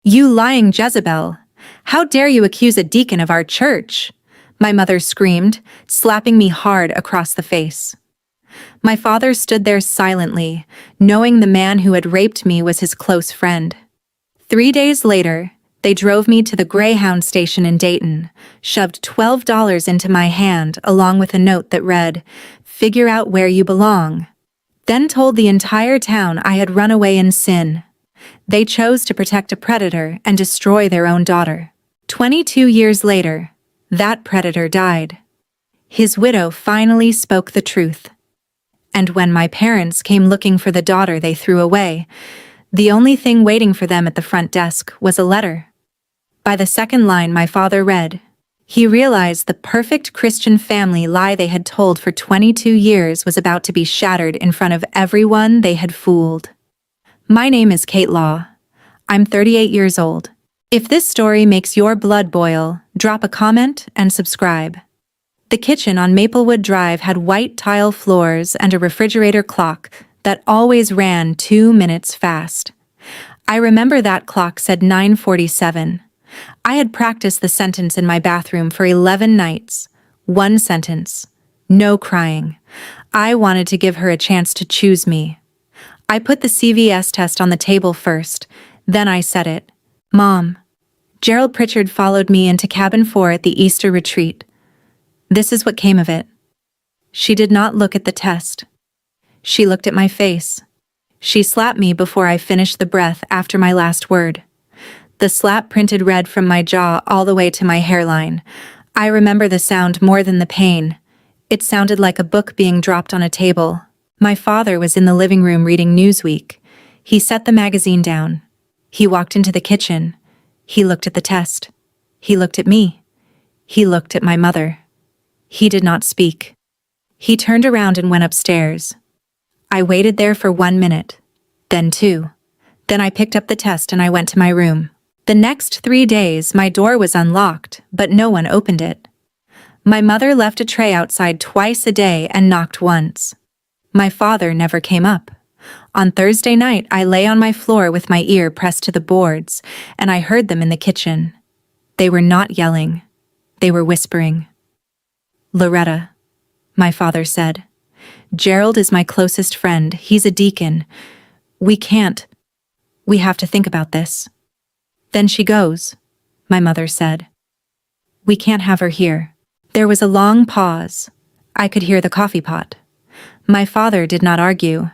"You lying Jezebel! How dare you accuse a deacon of our church?" my mother screamed, slapping me hard across the face. My father stood there silently, knowing the man who had raped me was his close friend. 3 days later, they drove me to the Greyhound station in Dayton, shoved $12 into my hand along with a note that read, "Figure out where you belong," then told the entire town I had run away in sin. They chose to protect a predator and destroy their own daughter. 22 years later, that predator died. His widow finally spoke the truth. And when my parents came looking for the daughter they threw away, the only thing waiting for them at the front desk was a letter. By the second line my father read, he realized the perfect Christian family lie they had told for 22 years was about to be shattered in front of everyone they had fooled. My name is Kate Law. I'm 38 years old. If this story makes your blood boil, drop a comment and subscribe. The kitchen on Maplewood Drive had white tile floors and a refrigerator clock that always ran 2 minutes fast. I remember that clock said 9:47. I had practiced the sentence in my bathroom for 11 nights. One sentence. No crying. I wanted to give her a chance to choose me. I put the CVS test on the table first, then I said it. "Mom." Gerald Pritchard followed me into cabin 4 at the Easter retreat. This is what came of it. She did not look at the test. She looked at my face. She slapped me before I finished the breath after my last word. The slap printed red from my jaw all the way to my hairline. I remember the sound more than the pain. It sounded like a book being dropped on a table. My father was in the living room reading Newsweek. He set the magazine down. He walked into the kitchen. He looked at the test. He looked at me. He looked at my mother. He did not speak. He turned around and went upstairs. I waited there for 1 minute, then 2. Then I picked up the test and I went to my room. The next 3 days, my door was unlocked, but no one opened it. My mother left a tray outside twice a day and knocked once. My father never came up. On Thursday night, I lay on my floor with my ear pressed to the boards, and I heard them in the kitchen. They were not yelling. They were whispering. "Loretta," my father said. "Gerald is my closest friend. He's a deacon. We have to think about this." "Then she goes," my mother said. "We can't have her here." There was a long pause. I could hear the coffee pot. My father did not argue.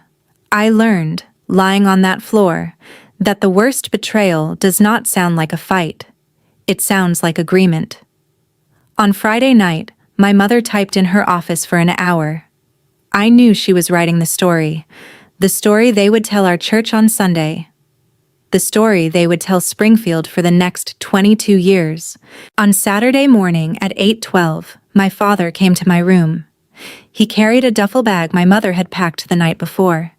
I learned, lying on that floor, that the worst betrayal does not sound like a fight. It sounds like agreement. On Friday night, my mother typed in her office for an hour. I knew she was writing the story they would tell our church on Sunday, the story they would tell Springfield for the next 22 years. On Saturday morning at 8:12, my father came to my room. He carried a duffel bag my mother had packed the night before.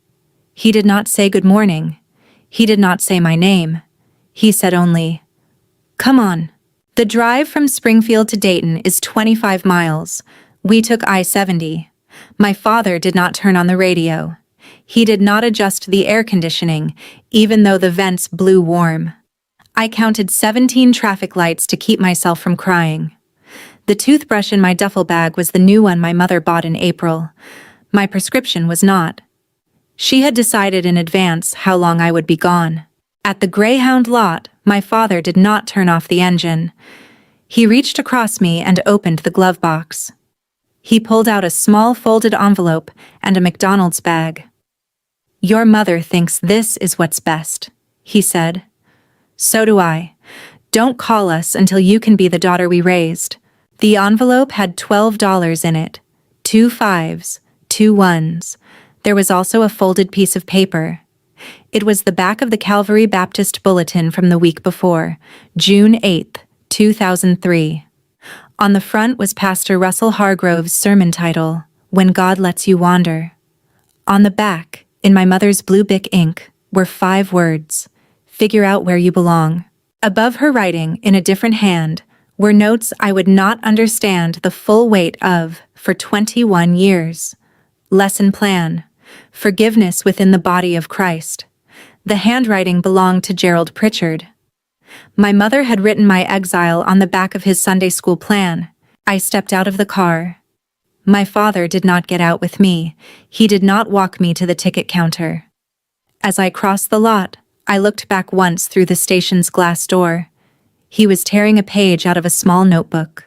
He did not say good morning. He did not say my name. He said only, "Come on." The drive from Springfield to Dayton is 25 miles. We took I-70. My father did not turn on the radio. He did not adjust the air conditioning, even though the vents blew warm. I counted 17 traffic lights to keep myself from crying. The toothbrush in my duffel bag was the new one my mother bought in April. My prescription was not. She had decided in advance how long I would be gone. At the Greyhound lot, my father did not turn off the engine. He reached across me and opened the glove box. He pulled out a small folded envelope and a McDonald's bag. "Your mother thinks this is what's best," he said. "So do I. Don't call us until you can be the daughter we raised." The envelope had $12 in it, 2 5s, 2 1s. There was also a folded piece of paper. It was the back of the Calvary Baptist Bulletin from the week before, June 8, 2003. On the front was Pastor Russell Hargrove's sermon title, "When God Lets You Wander." On the back, in my mother's blue Bic ink, were 5 words, "Figure out where you belong." Above her writing, in a different hand, were notes I would not understand the full weight of for 21 years. Lesson plan. Forgiveness within the body of Christ. The handwriting belonged to Gerald Pritchard. My mother had written my exile on the back of his Sunday school plan. I stepped out of the car. My father did not get out with me. He did not walk me to the ticket counter. As I crossed the lot, I looked back once through the station's glass door. He was tearing a page out of a small notebook.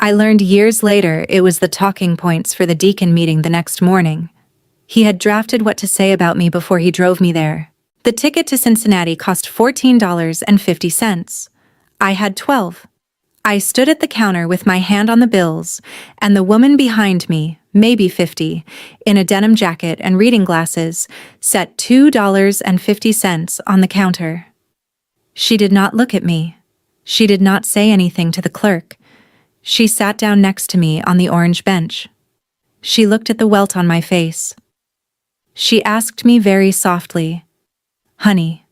I learned years later it was the talking points for the deacon meeting the next morning. He had drafted what to say about me before he drove me there. The ticket to Cincinnati cost $14.50. I had 12. I stood at the counter with my hand on the bills, and the woman behind me, maybe 50, in a denim jacket and reading glasses, set $2.50 on the counter. She did not look at me. She did not say anything to the clerk. She sat down next to me on the orange bench. She looked at the welt on my face. She asked me very softly, "Honey,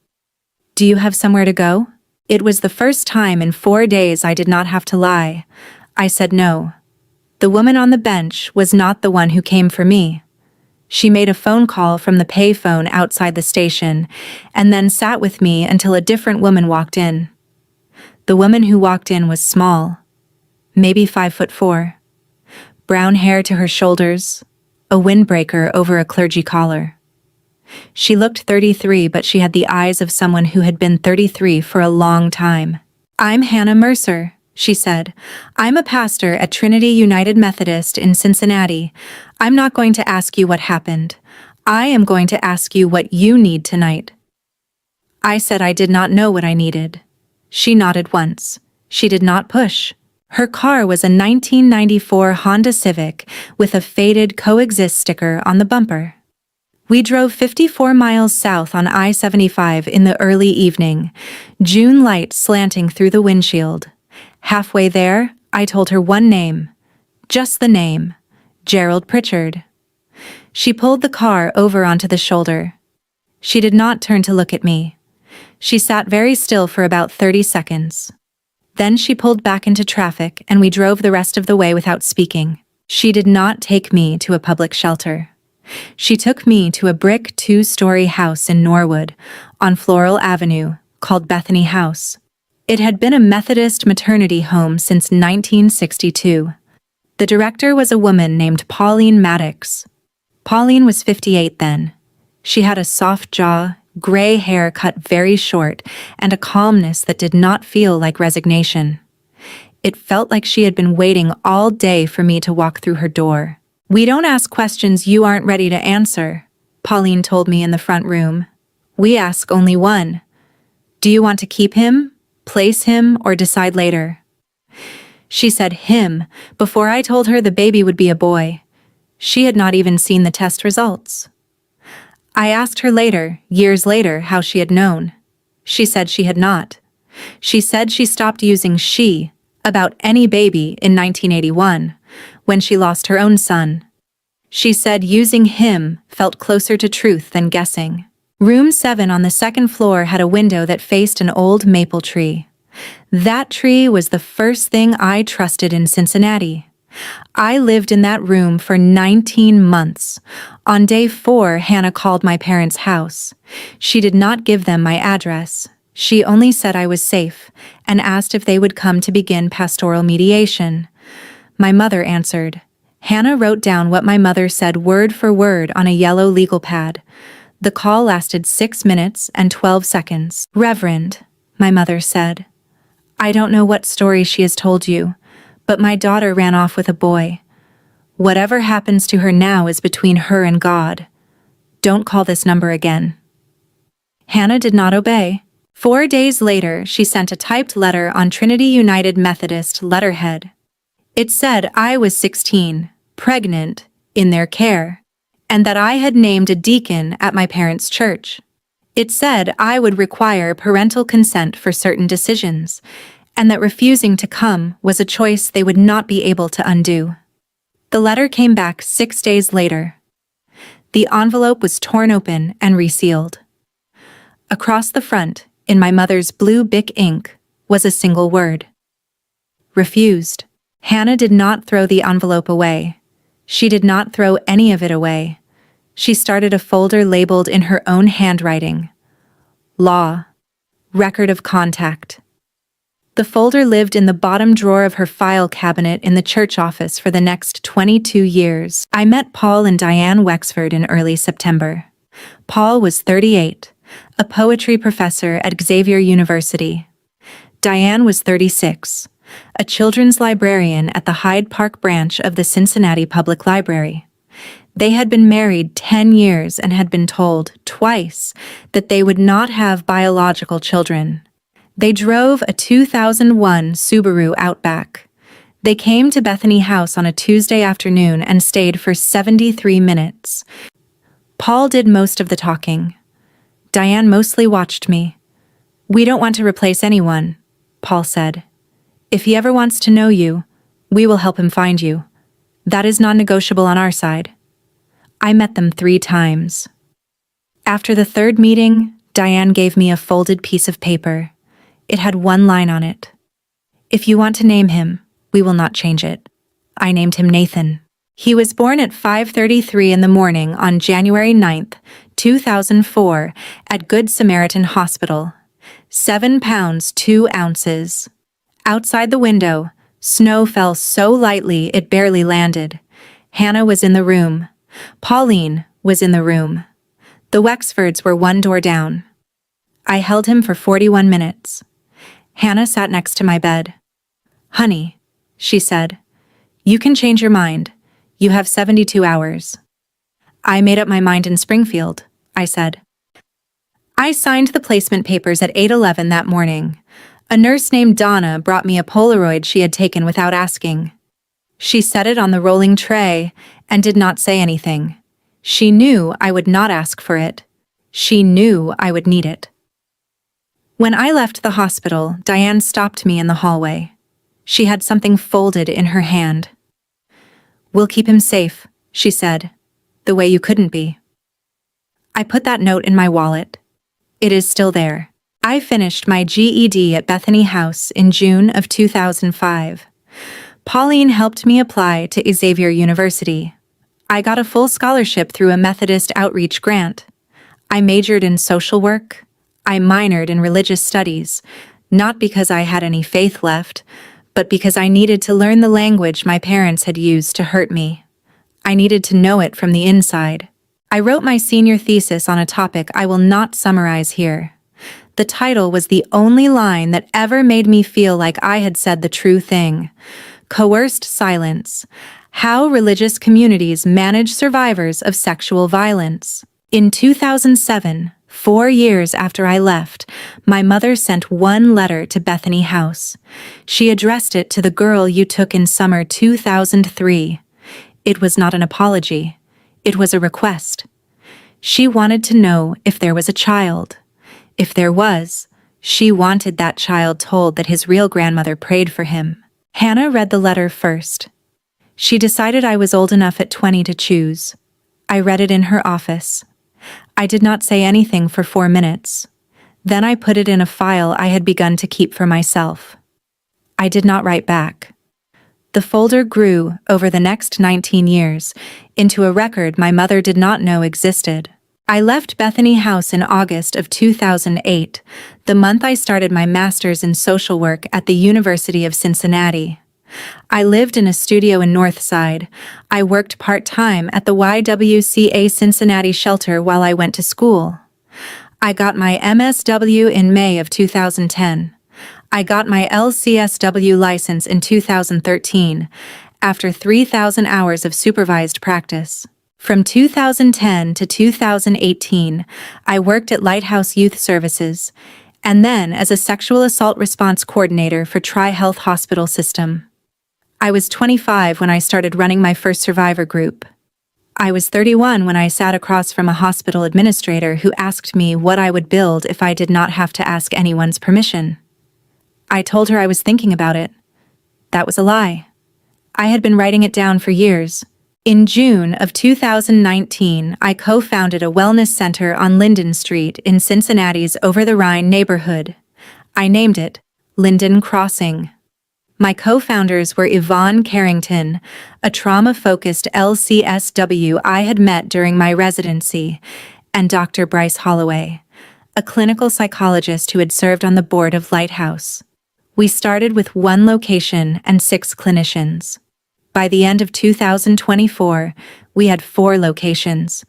do you have somewhere to go?" It was the first time in 4 days I did not have to lie. I said no. The woman on the bench was not the one who came for me. She made a phone call from the pay phone outside the station and then sat with me until a different woman walked in. The woman who walked in was small, maybe 5'4", brown hair to her shoulders, a windbreaker over a clergy collar. She looked 33, but she had the eyes of someone who had been 33 for a long time. "I'm Hannah Mercer," she said. "I'm a pastor at Trinity United Methodist in Cincinnati. I'm not going to ask you what happened. I am going to ask you what you need tonight." I said I did not know what I needed. She nodded once. She did not push. Her car was a 1994 Honda Civic with a faded Coexist sticker on the bumper. We drove 54 miles south on I-75 in the early evening, June light slanting through the windshield. Halfway there, I told her one name. Just the name. Gerald Pritchard. She pulled the car over onto the shoulder. She did not turn to look at me. She sat very still for about 30 seconds. Then she pulled back into traffic and we drove the rest of the way without speaking. She did not take me to a public shelter. She took me to a brick 2-story house in Norwood, on Floral Avenue, called Bethany House. It had been a Methodist maternity home since 1962. The director was a woman named Pauline Maddox. Pauline was 58 then. She had a soft jaw, gray hair cut very short, and a calmness that did not feel like resignation. It felt like she had been waiting all day for me to walk through her door. "We don't ask questions you aren't ready to answer," Pauline told me in the front room. "We ask only one. Do you want to keep him, place him, or decide later?" She said him before I told her the baby would be a boy. She had not even seen the test results. I asked her later, years later, how she had known. She said she had not. She said she stopped using she about any baby in 1981, when she lost her own son. She said using him felt closer to truth than guessing. Room 7 on the second floor had a window that faced an old maple tree. That tree was the first thing I trusted in Cincinnati. I lived in that room for 19 months. On day 4, Hannah called my parents' house. She did not give them my address. She only said I was safe and asked if they would come to begin pastoral mediation. My mother answered. Hannah wrote down what my mother said word for word on a yellow legal pad. The call lasted 6 minutes and 12 seconds. "Reverend," my mother said, "I don't know what story she has told you, but my daughter ran off with a boy. Whatever happens to her now is between her and God. Don't call this number again." Hannah did not obey. 4 days later, she sent a typed letter on Trinity United Methodist letterhead. It said I was 16, pregnant, in their care, and that I had named a deacon at my parents' church. It said I would require parental consent for certain decisions, and that refusing to come was a choice they would not be able to undo. The letter came back 6 days later. The envelope was torn open and resealed. Across the front, in my mother's blue Bic ink, was a single word. Refused. Hannah did not throw the envelope away. She did not throw any of it away. She started a folder labeled in her own handwriting. Law. Record of contact. The folder lived in the bottom drawer of her file cabinet in the church office for the next 22 years. I met Paul and Diane Wexford in early September. Paul was 38, a poetry professor at Xavier University. Diane was 36, a children's librarian at the Hyde Park branch of the Cincinnati Public Library. They had been married 10 years and had been told twice that they would not have biological children. They drove a 2001 Subaru Outback. They came to Bethany House on a Tuesday afternoon and stayed for 73 minutes. Paul did most of the talking. Diane mostly watched me. "We don't want to replace anyone," Paul said. "If he ever wants to know you, we will help him find you. That is non-negotiable on our side." I met them 3 times. After the 3rd meeting, Diane gave me a folded piece of paper. It had 1 line on it. "If you want to name him, we will not change it." I named him Nathan. He was born at 5:33 in the morning on January 9th, 2004, at Good Samaritan Hospital. 7 pounds 2 ounces. Outside the window, snow fell so lightly it barely landed. Hannah was in the room. Pauline was in the room. The Wexfords were 1 door down. I held him for 41 minutes. Hannah sat next to my bed. "Honey," she said, "you can change your mind. You have 72 hours. "I made up my mind in Springfield," I said. I signed the placement papers at 8:11 that morning. A nurse named Donna brought me a Polaroid she had taken without asking. She set it on the rolling tray and did not say anything. She knew I would not ask for it. She knew I would need it. When I left the hospital, Diane stopped me in the hallway. She had something folded in her hand. "We'll keep him safe," she said, "the way you couldn't be." I put that note in my wallet. It is still there. I finished my GED at Bethany House in June of 2005. Pauline helped me apply to Xavier University. I got a full scholarship through a Methodist outreach grant. I majored in social work. I minored in religious studies, not because I had any faith left, but because I needed to learn the language my parents had used to hurt me. I needed to know it from the inside. I wrote my senior thesis on a topic I will not summarize here. The title was the only line that ever made me feel like I had said the true thing. Coerced Silence: How Religious Communities Manage Survivors of Sexual Violence. In 2007, 4 years after I left, my mother sent 1 letter to Bethany House. She addressed it to the girl you took in summer 2003. It was not an apology. It was a request. She wanted to know if there was a child. If there was, she wanted that child told that his real grandmother prayed for him. Hannah read the letter first. She decided I was old enough at 20 to choose. I read it in her office. I did not say anything for 4 minutes. Then I put it in a file I had begun to keep for myself. I did not write back. The folder grew, over the next 19 years, into a record my mother did not know existed. I left Bethany House in August of 2008, the month I started my master's in social work at the University of Cincinnati. I lived in a studio in Northside. I worked part-time at the YWCA Cincinnati shelter while I went to school. I got my MSW in May of 2010. I got my LCSW license in 2013, after 3,000 hours of supervised practice. From 2010 to 2018, I worked at Lighthouse Youth Services, and then as a sexual assault response coordinator for Tri-Health Hospital System. I was 25 when I started running my first survivor group. I was 31 when I sat across from a hospital administrator who asked me what I would build if I did not have to ask anyone's permission. I told her I was thinking about it. That was a lie. I had been writing it down for years. In June of 2019, I co-founded a wellness center on Linden Street in Cincinnati's Over-the-Rhine neighborhood. I named it Linden Crossing. My co-founders were Yvonne Carrington, a trauma-focused LCSW I had met during my residency, and Dr. Bryce Holloway, a clinical psychologist who had served on the board of Lighthouse. We started with 1 location and 6 clinicians. By the end of 2024, we had 4 locations: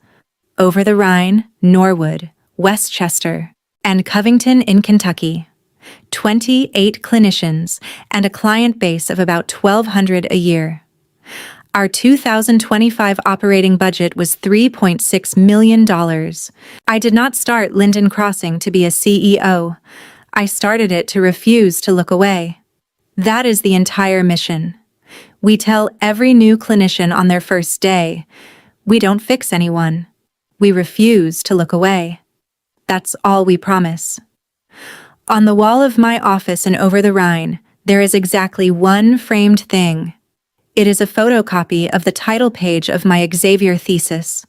over the Rhine, Norwood, Westchester, and Covington in Kentucky. 28 clinicians and a client base of about 1,200 a year. Our 2025 operating budget was $3.6 million. I did not start Linden Crossing to be a CEO. I started it to refuse to look away. That is the entire mission. We tell every new clinician on their first day, we don't fix anyone. We refuse to look away. That's all we promise. On the wall of my office in Over the Rhine, there is exactly 1 framed thing. It is a photocopy of the title page of my Xavier thesis.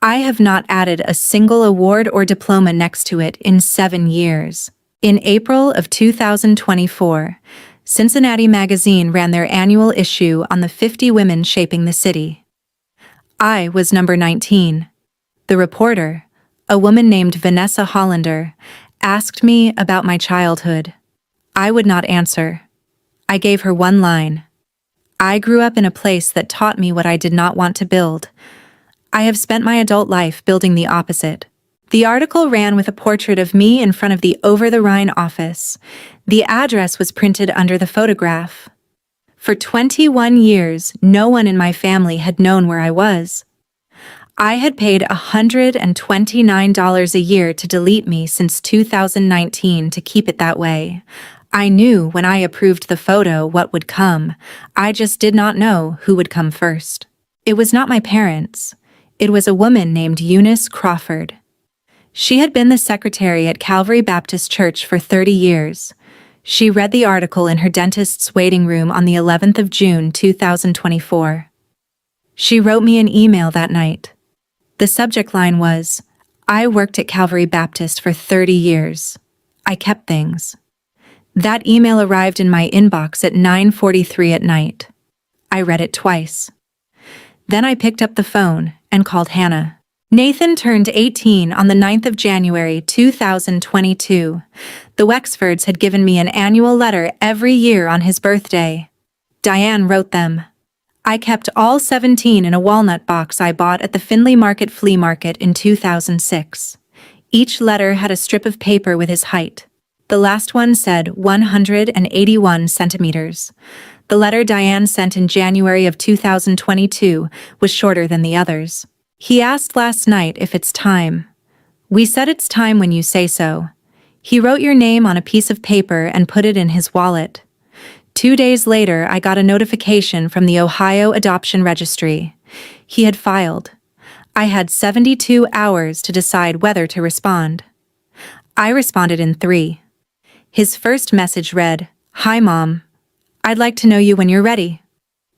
I have not added a single award or diploma next to it in 7 years. In April of 2024, Cincinnati Magazine ran their annual issue on the 50 women shaping the city. I was number 19. The reporter, a woman named Vanessa Hollander, asked me about my childhood. I would not answer. I gave her 1 line. I grew up in a place that taught me what I did not want to build. I have spent my adult life building the opposite. The article ran with a portrait of me in front of the Over the Rhine office. The address was printed under the photograph. For 21 years, no one in my family had known where I was. I had paid $129 a year to delete me since 2019 to keep it that way. I knew when I approved the photo what would come. I just did not know who would come first. It was not my parents. It was a woman named Eunice Crawford. She had been the secretary at Calvary Baptist Church for 30 years. She read the article in her dentist's waiting room on the 11th of June 2024. She wrote me an email that night. The subject line was, "I worked at Calvary Baptist for 30 years. I kept things." That email arrived in my inbox at 9:43 at night. I read it twice. Then I picked up the phone and called Hannah. Nathan turned 18 on the 9th of January 2022. The Wexfords had given me an annual letter every year on his birthday. Diane wrote them. I kept all 17 in a walnut box I bought at the Findlay Market Flea Market in 2006. Each letter had a strip of paper with his height. The last one said 181 centimeters. The letter Diane sent in January of 2022 was shorter than the others. He asked last night if it's time. We said it's time when you say so. He wrote your name on a piece of paper and put it in his wallet. 2 days later, I got a notification from the Ohio Adoption Registry. He had filed. I had 72 hours to decide whether to respond. I responded in 3. His first message read, "Hi, Mom. I'd like to know you when you're ready.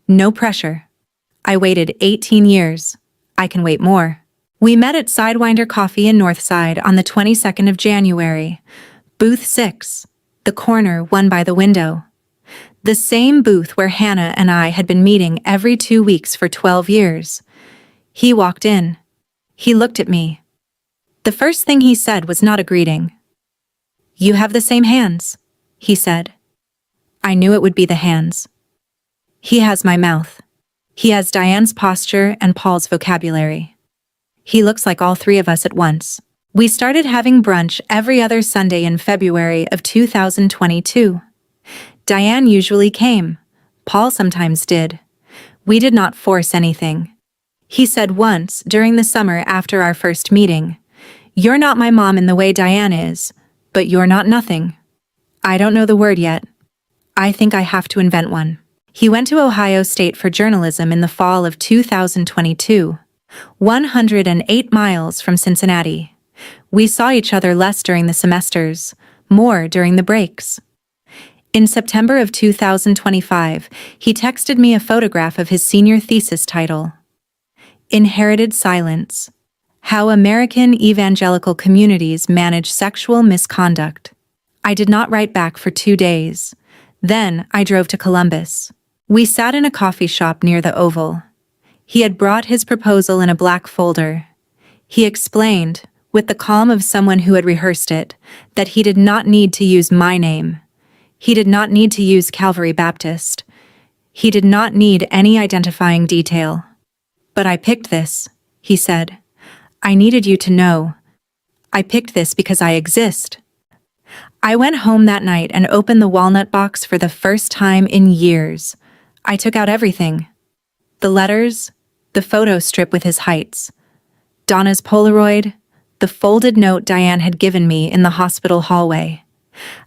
No pressure. I waited 18 years. I can wait more." We met at Sidewinder Coffee in Northside on the 22nd of January. Booth 6, the corner one by the window. The same booth where Hannah and I had been meeting every 2 weeks for 12 years. He walked in. He looked at me. The first thing he said was not a greeting. "You have the same hands," he said. I knew it would be the hands. He has my mouth. He has Diane's posture and Paul's vocabulary. He looks like all 3 of us at once. We started having brunch every other Sunday in February of 2022. Diane usually came. Paul sometimes did. We did not force anything. He said once, during the summer after our first meeting, "You're not my mom in the way Diane is, but you're not nothing." I don't know the word yet. I think I have to invent one. He went to Ohio State for journalism in the fall of 2022, 108 miles from Cincinnati. We saw each other less during the semesters, more during the breaks. In September of 2025, he texted me a photograph of his senior thesis title, "Inherited Silence: How American Evangelical Communities Manage Sexual Misconduct." I did not write back for 2 days. Then I drove to Columbus. We sat in a coffee shop near the Oval. He had brought his proposal in a black folder. He explained, with the calm of someone who had rehearsed it, that he did not need to use my name. He did not need to use Calvary Baptist. He did not need any identifying detail. "But I picked this," he said. "I needed you to know. I picked this because I exist." I went home that night and opened the walnut box for the first time in years. I took out everything. The letters, the photo strip with his heights, Donna's Polaroid, the folded note Diane had given me in the hospital hallway.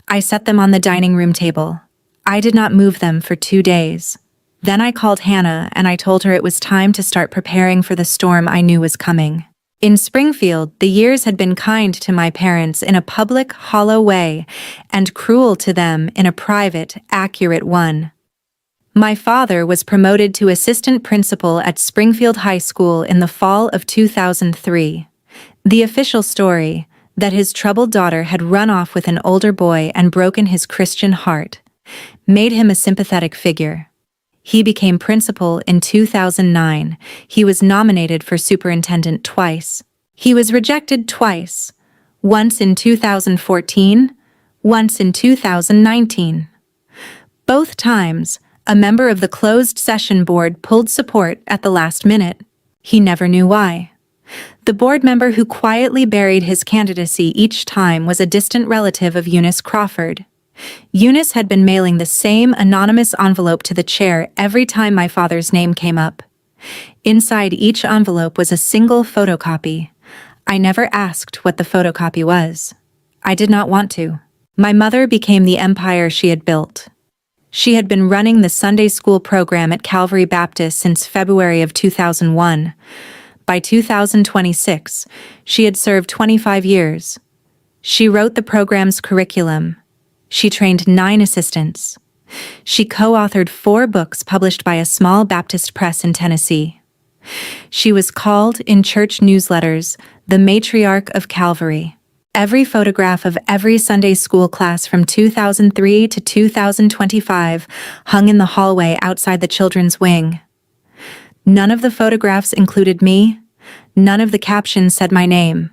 I set them on the dining room table. I did not move them for 2 days. Then I called Hannah and I told her it was time to start preparing for the storm I knew was coming. In Springfield, the years had been kind to my parents in a public, hollow way, and cruel to them in a private, accurate one. My father was promoted to assistant principal at Springfield High School in the fall of 2003. The official story, that his troubled daughter had run off with an older boy and broken his Christian heart, made him a sympathetic figure. He became principal in 2009. He was nominated for superintendent twice. He was rejected twice, once in 2014, once in 2019. Both times, a member of the closed session board pulled support at the last minute. He never knew why. The board member who quietly buried his candidacy each time was a distant relative of Eunice Crawford. Eunice had been mailing the same anonymous envelope to the chair every time my father's name came up. Inside each envelope was a single photocopy. I never asked what the photocopy was. I did not want to. My mother became the empire she had built. She had been running the Sunday school program at Calvary Baptist since February of 2001. By 2026, she had served 25 years. She wrote the program's curriculum. She trained 9 assistants. She co-authored 4 books published by a small Baptist press in Tennessee. She was called, in church newsletters, the matriarch of Calvary. Every photograph of every Sunday school class from 2003 to 2025 hung in the hallway outside the children's wing. None of the photographs included me. None of the captions said my name.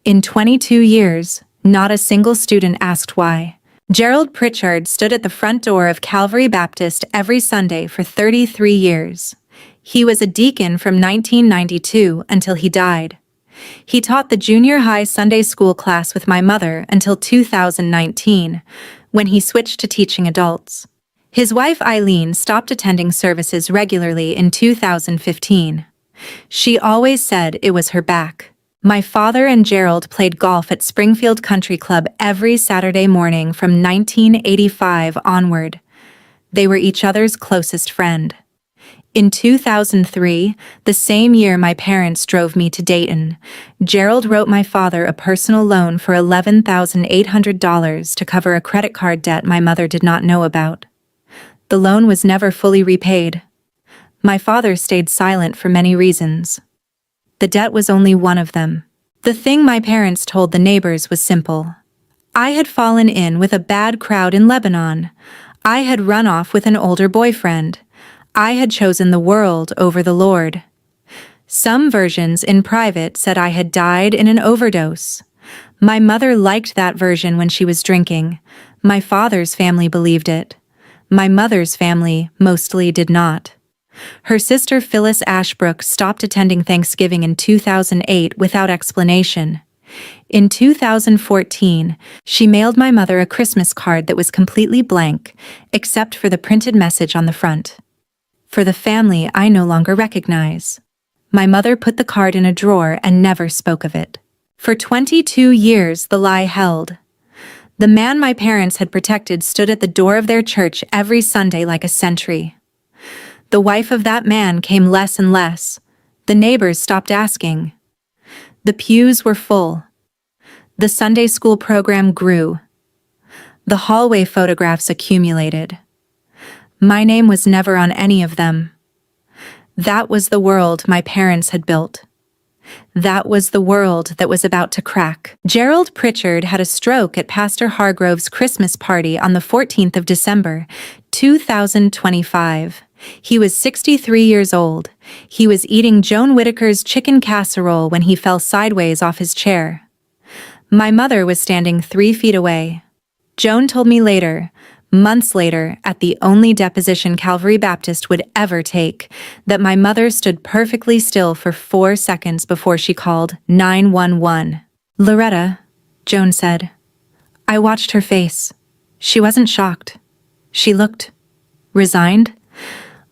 In 22 years, not a single student asked why. Gerald Pritchard stood at the front door of Calvary Baptist every Sunday for 33 years. He was a deacon from 1992 until he died. He taught the junior high Sunday school class with my mother until 2019, when he switched to teaching adults. His wife Eileen stopped attending services regularly in 2015. She always said it was her back. My father and Gerald played golf at Springfield Country Club every Saturday morning from 1985 onward. They were each other's closest friend. In 2003, the same year my parents drove me to Dayton, Gerald wrote my father a personal loan for $11,800 to cover a credit card debt my mother did not know about. The loan was never fully repaid. My father stayed silent for many reasons. The debt was only one of them. The thing my parents told the neighbors was simple. I had fallen in with a bad crowd in Lebanon. I had run off with an older boyfriend. I had chosen the world over the Lord. Some versions in private said I had died in an overdose. My mother liked that version when she was drinking. My father's family believed it. My mother's family mostly did not. Her sister Phyllis Ashbrook stopped attending Thanksgiving in 2008 without explanation. In 2014, she mailed my mother a Christmas card that was completely blank, except for the printed message on the front. For the family I no longer recognize. My mother put the card in a drawer and never spoke of it. For 22 years the lie held. The man my parents had protected stood at the door of their church every Sunday like a sentry. The wife of that man came less and less. The neighbors stopped asking. The pews were full. The Sunday school program grew. The hallway photographs accumulated. My name was never on any of them. That was the world my parents had built. That was the world that was about to crack. Gerald Pritchard had a stroke at Pastor Hargrove's Christmas party on the 14th of December, 2025. He was 63 years old. He was eating Joan Whitaker's chicken casserole when he fell sideways off his chair. My mother was standing 3 feet away. Joan told me later, months later, at the only deposition Calvary Baptist would ever take, that my mother stood perfectly still for 4 seconds before she called 911. "Loretta," Joan said. I watched her face. She wasn't shocked. She looked resigned,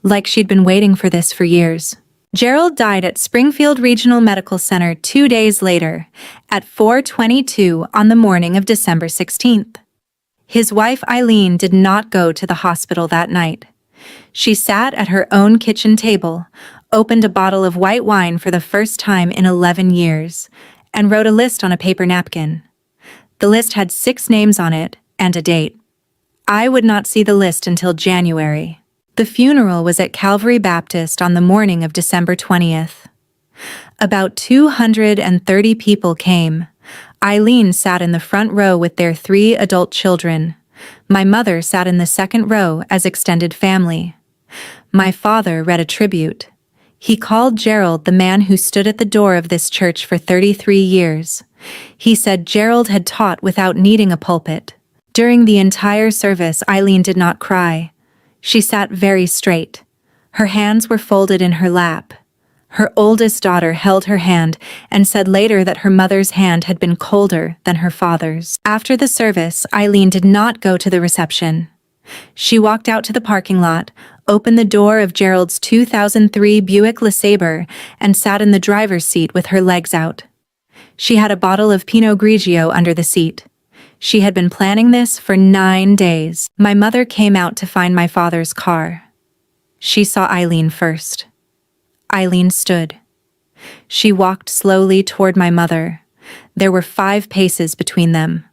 like she'd been waiting for this for years. Gerald died at Springfield Regional Medical Center 2 days later, at 4:22 on the morning of December 16th. His wife Eileen did not go to the hospital that night. She sat at her own kitchen table, opened a bottle of white wine for the first time in 11 years, and wrote a list on a paper napkin. The list had 6 names on it and a date. I would not see the list until January. The funeral was at Calvary Baptist on the morning of December 20th. About 230 people came. Eileen sat in the front row with their 3 adult children. My mother sat in the second row as extended family. My father read a tribute. He called Gerald the man who stood at the door of this church for 33 years. He said Gerald had taught without needing a pulpit. During the entire service, Eileen did not cry. She sat very straight. Her hands were folded in her lap. Her oldest daughter held her hand and said later that her mother's hand had been colder than her father's. After the service, Eileen did not go to the reception. She walked out to the parking lot, opened the door of Gerald's 2003 Buick LeSabre, and sat in the driver's seat with her legs out. She had a bottle of Pinot Grigio under the seat. She had been planning this for 9 days. My mother came out to find my father's car. She saw Eileen first. Eileen stood. She walked slowly toward my mother. There were 5 paces between them.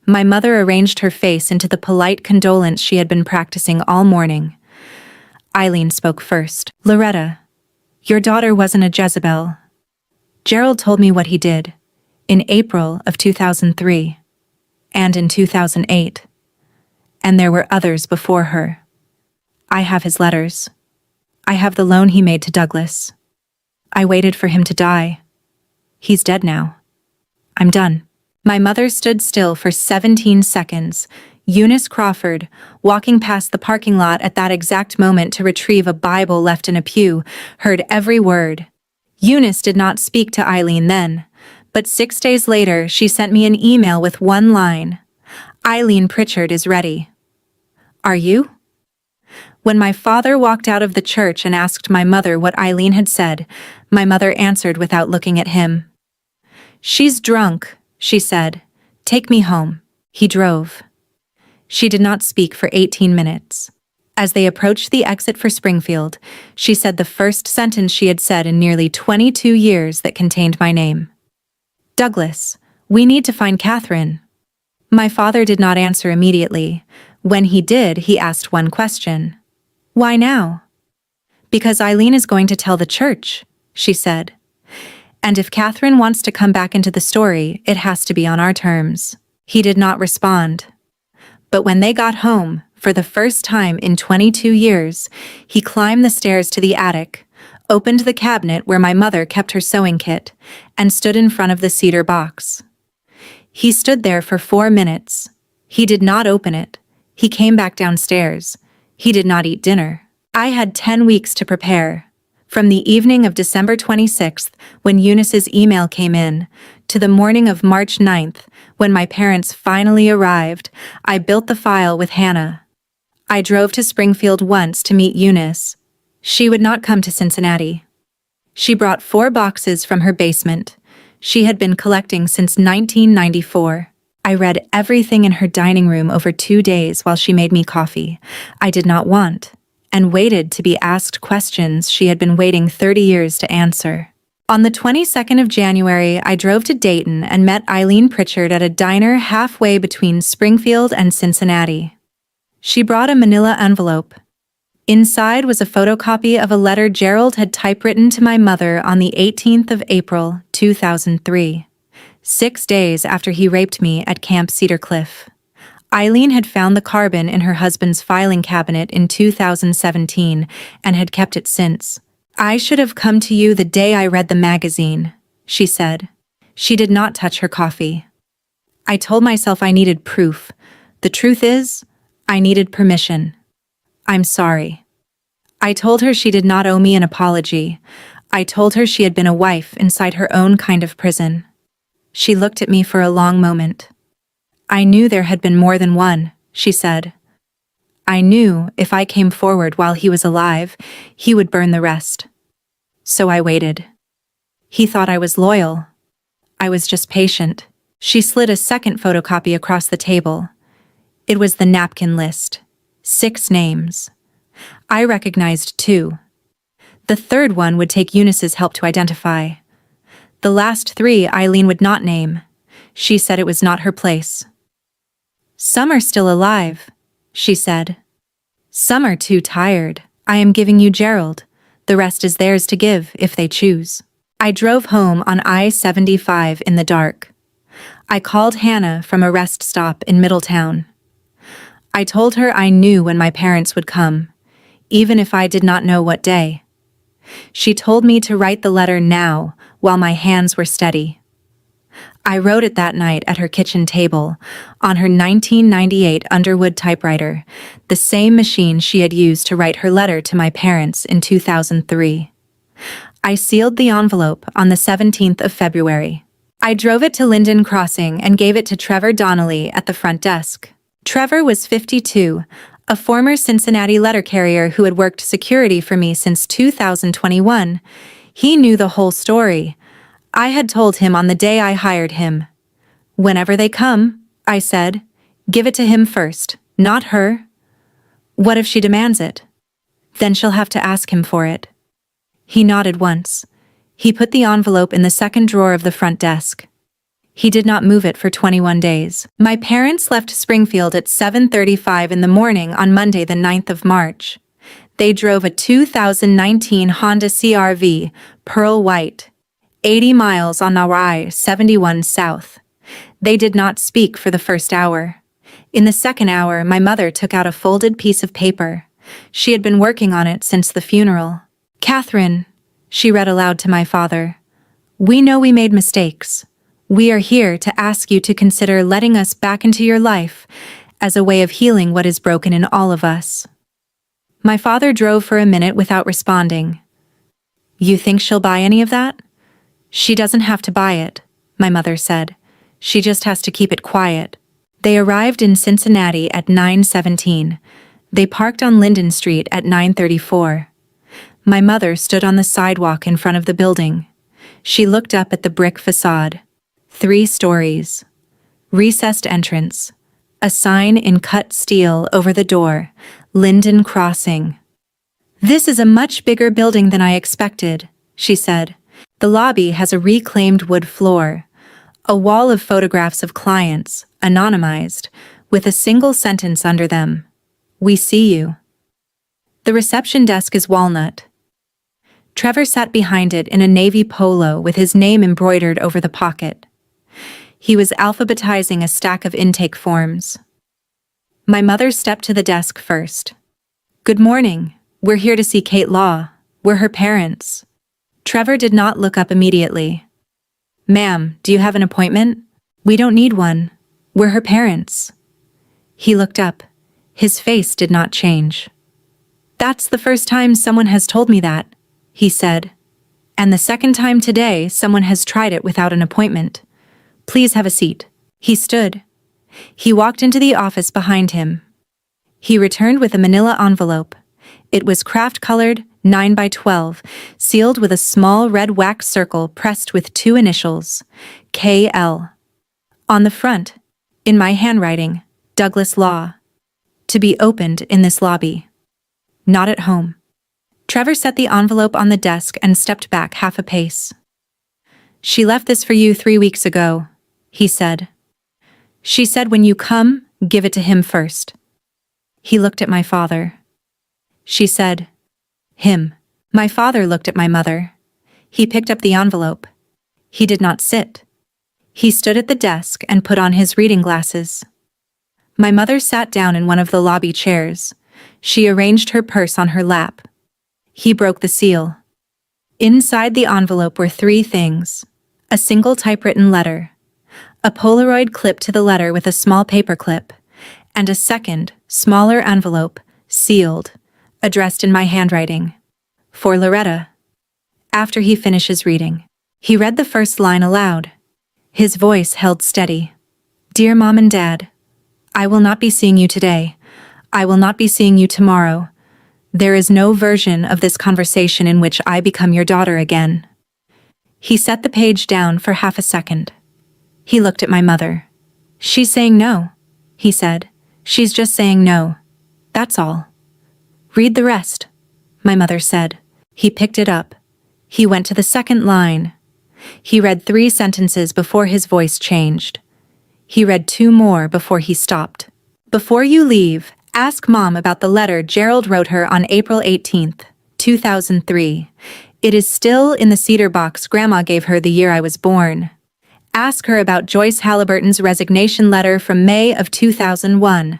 My mother arranged her face into the polite condolence she had been practicing all morning. Eileen spoke first. "Loretta, your daughter wasn't a Jezebel. Gerald told me what he did, in April of 2003, and in 2008. And there were others before her. I have his letters. I have the loan he made to Douglas. I waited for him to die. He's dead now. I'm done." My mother stood still for 17 seconds. Eunice Crawford, walking past the parking lot at that exact moment to retrieve a Bible left in a pew, heard every word. Eunice did not speak to Eileen then, but 6 days later she sent me an email with one line. "Eileen Pritchard is ready. Are you?" When my father walked out of the church and asked my mother what Eileen had said, my mother answered without looking at him. "She's drunk," she said. "Take me home." He drove. She did not speak for 18 minutes. As they approached the exit for Springfield, she said the first sentence she had said in nearly 22 years that contained my name. "Douglas, we need to find Catherine." My father did not answer immediately. When he did, he asked one question. "Why now?" "Because Eileen is going to tell the church," she said. "And if Catherine wants to come back into the story, it has to be on our terms." He did not respond. But when they got home, for the first time in 22 years, he climbed the stairs to the attic, opened the cabinet where my mother kept her sewing kit, and stood in front of the cedar box. He stood there for 4 minutes. He did not open it. He came back downstairs. He did not eat dinner. I had 10 weeks to prepare. From the evening of December 26th, when Eunice's email came in, to the morning of March 9th, when my parents finally arrived, I built the file with Hannah. I drove to Springfield once to meet Eunice. She would not come to Cincinnati. She brought 4 boxes from her basement. She had been collecting since 1994. I read everything in her dining room over 2 days while she made me coffee. I did not want, and waited to be asked questions she had been waiting 30 years to answer. On the 22nd of January, I drove to Dayton and met Eileen Pritchard at a diner halfway between Springfield and Cincinnati. She brought a manila envelope. Inside was a photocopy of a letter Gerald had typewritten to my mother on the 18th of April, 2003, 6 days after he raped me at Camp Cedar Cliff. Eileen had found the carbon in her husband's filing cabinet in 2017 and had kept it since. "I should have come to you the day I read the magazine," she said. She did not touch her coffee. "I told myself I needed proof. The truth is, I needed permission. I'm sorry." I told her she did not owe me an apology. I told her she had been a wife inside her own kind of prison. She looked at me for a long moment. "I knew there had been more than one," she said. "I knew if I came forward while he was alive, he would burn the rest. So I waited. He thought I was loyal. I was just patient." She slid a second photocopy across the table. It was the napkin list. 6 names. I recognized 2. The third one would take Eunice's help to identify. The last 3 Eileen would not name. She said it was not her place. "Some are still alive," she said. "Some are too tired. I am giving you Gerald. The rest is theirs to give if they choose." I drove home on I-75 in the dark. I called Hannah from a rest stop in Middletown. I told her I knew when my parents would come, even if I did not know what day. She told me to write the letter now, while my hands were steady. I wrote it that night at her kitchen table, on her 1998 Underwood typewriter, the same machine she had used to write her letter to my parents in 2003. I sealed the envelope on the 17th of February. I drove it to Linden Crossing and gave it to Trevor Donnelly at the front desk. Trevor was 52, a former Cincinnati letter carrier who had worked security for me since 2021. He knew the whole story. I had told him on the day I hired him. "Whenever they come," I said, "give it to him first, not her. What if she demands it? Then she'll have to ask him for it." He nodded once. He put the envelope in the second drawer of the front desk. He did not move it for 21 days. My parents left Springfield at 7:35 in the morning on Monday the 9th of March. They drove a 2019 Honda CR-V, pearl white, 80 miles on I-71 south. They did not speak for the first hour. In the second hour, my mother took out a folded piece of paper. She had been working on it since the funeral. "Catherine," she read aloud to my father, "we know we made mistakes. We are here to ask you to consider letting us back into your life as a way of healing what is broken in all of us." My father drove for a minute without responding. "You think she'll buy any of that?" "She doesn't have to buy it," my mother said. "She just has to keep it quiet." They arrived in Cincinnati at 9:17. They parked on Linden Street at 9:34. My mother stood on the sidewalk in front of the building. She looked up at the brick facade. 3 stories. Recessed entrance. A sign in cut steel over the door, Linden Crossing. "This is a much bigger building than I expected," she said. "The lobby has a reclaimed wood floor, a wall of photographs of clients, anonymized, with a single sentence under them. 'We see you.' The reception desk is walnut." Trevor sat behind it in a navy polo with his name embroidered over the pocket. He was alphabetizing a stack of intake forms. My mother stepped to the desk first. "Good morning. We're here to see Kate Law. We're her parents." Trevor did not look up immediately. "Ma'am, do you have an appointment?" "We don't need one. We're her parents." He looked up. His face did not change. "That's the first time someone has told me that," he said. "And the second time today someone has tried it without an appointment. Please have a seat." He stood. He walked into the office behind him. He returned with a manila envelope. It was craft-colored, 9 by 12, sealed with a small red wax circle pressed with 2 initials, KL. On the front, in my handwriting, Douglas Law. To be opened in this lobby. Not at home. Trevor set the envelope on the desk and stepped back half a pace. "She left this for you 3 weeks ago," he said. "She said when you come, give it to him first." He looked at my father. She said, "Him." My father looked at my mother. He picked up the envelope. He did not sit. He stood at the desk and put on his reading glasses. My mother sat down in one of the lobby chairs. She arranged her purse on her lap. He broke the seal. Inside the envelope were 3 things: a single typewritten letter, a Polaroid clip to the letter with a small paper clip, and a second, smaller envelope, sealed, addressed in my handwriting. For Loretta. After he finishes reading, he read the first line aloud. His voice held steady. Dear Mom and Dad, I will not be seeing you today. I will not be seeing you tomorrow. There is no version of this conversation in which I become your daughter again. He set the page down for half a second. He looked at my mother. She's saying no, he said. She's just saying no. That's all. Read the rest, my mother said. He picked it up. He went to the second line. He read 3 sentences before his voice changed. He read 2 more before he stopped. Before you leave, ask Mom about the letter Gerald wrote her on April 18th, 2003. It is still in the cedar box Grandma gave her the year I was born. Ask her about Joyce Halliburton's resignation letter from May of 2001.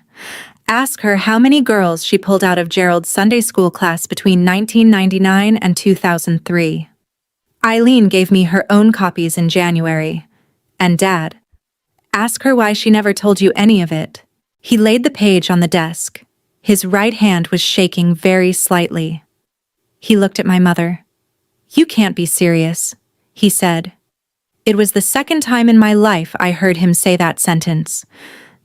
Ask her how many girls she pulled out of Gerald's Sunday school class between 1999 and 2003. Eileen gave me her own copies in January. And Dad. Ask her why she never told you any of it. He laid the page on the desk. His right hand was shaking very slightly. He looked at my mother. You can't be serious, he said. It was the second time in my life I heard him say that sentence.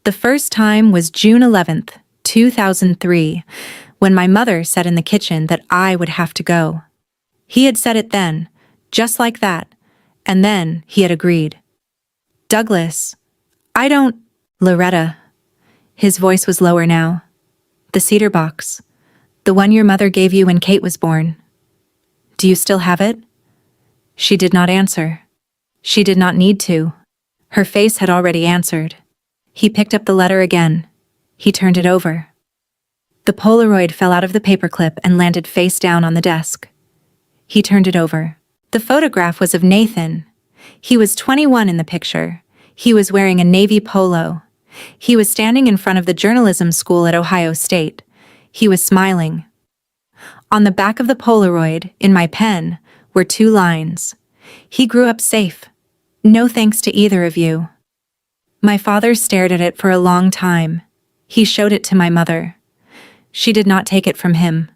The first time was June 11th, 2003, when my mother said in the kitchen that I would have to go. He had said it then, just like that, and then he had agreed. Douglas, I don't... Loretta. His voice was lower now. The cedar box. The one your mother gave you when Kate was born. Do you still have it? She did not answer. She did not need to. Her face had already answered. He picked up the letter again. He turned it over. The Polaroid fell out of the paperclip and landed face down on the desk. He turned it over. The photograph was of Nathan. He was 21 in the picture. He was wearing a navy polo. He was standing in front of the journalism school at Ohio State. He was smiling. On the back of the Polaroid, in my pen, were 2 lines. He grew up safe. No thanks to either of you. My father stared at it for a long time. He showed it to my mother. She did not take it from him.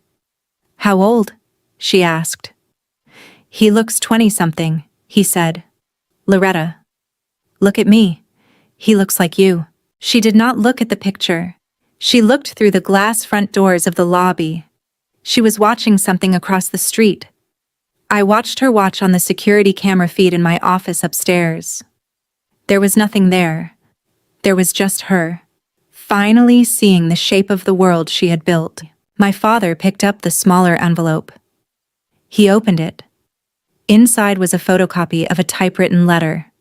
How old? She asked. He looks 20-something, he said. Loretta. Look at me. He looks like you. She did not look at the picture. She looked through the glass front doors of the lobby. She was watching something across the street. I watched her watch on the security camera feed in my office upstairs. There was nothing there. There was just her, finally seeing the shape of the world she had built. My father picked up the smaller envelope. He opened it. Inside was a photocopy of a typewritten letter.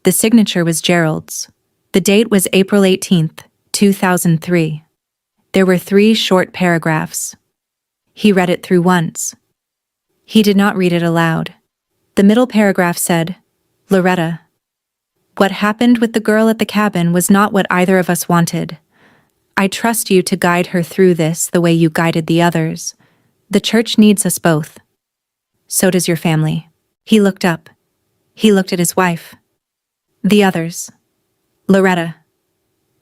The signature was Gerald's. The date was April 18th, 2003. There were 3 short paragraphs. He read it through once. He did not read it aloud. The middle paragraph said, Loretta. What happened with the girl at the cabin was not what either of us wanted. I trust you to guide her through this the way you guided the others. The church needs us both. So does your family. He looked up. He looked at his wife. The others. Loretta.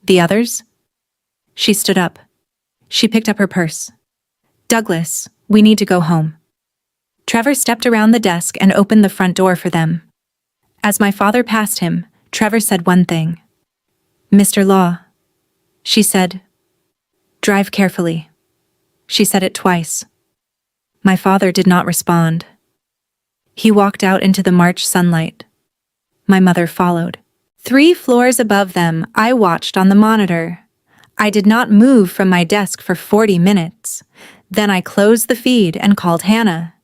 The others? She stood up. She picked up her purse. Douglas, we need to go home. Trevor stepped around the desk and opened the front door for them. As my father passed him, Trevor said one thing. Mr. Law. She said, drive carefully. She said it twice. My father did not respond. He walked out into the March sunlight. My mother followed. 3 floors above them, I watched on the monitor. I did not move from my desk for 40 minutes. Then I closed the feed and called Hannah.